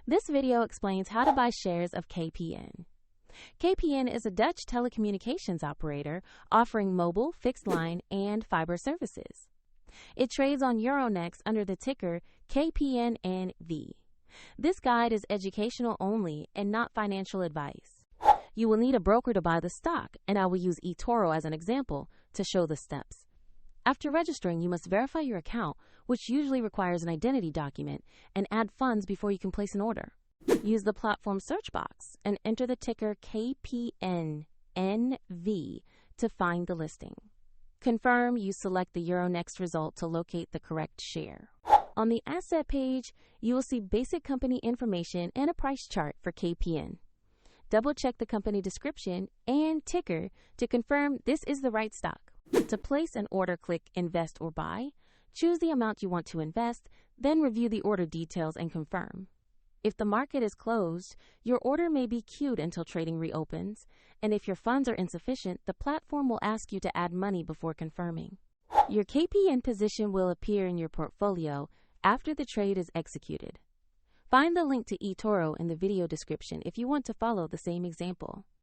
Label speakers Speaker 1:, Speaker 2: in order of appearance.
Speaker 1: This video explains how to buy shares of KPN. KPN is a Dutch telecommunications operator offering mobile, fixed line, and fiber services. It trades on Euronext under the ticker KPN.NV. This guide is educational only and not financial advice. You will need a broker to buy the stock, and I will use eToro as an example to show the steps. After registering, you must verify your account, which usually requires an identity document, and add funds before you can place an order. Use the platform search box and enter the ticker KPN.NV to find the listing. Confirm you select the Euronext result to locate the correct share. On the asset page, you will see basic company information and a price chart for KPN. Double-check the company description and ticker to confirm this is the right stock. To place an order, click Invest or Buy. Choose the amount you want to invest, then review the order details and confirm. If the market is closed, your order may be queued until trading reopens, and if your funds are insufficient, the platform will ask you to add money before confirming. Your KPN position will appear in your portfolio after the trade is executed. Find the link to eToro in the video description if you want to follow the same example.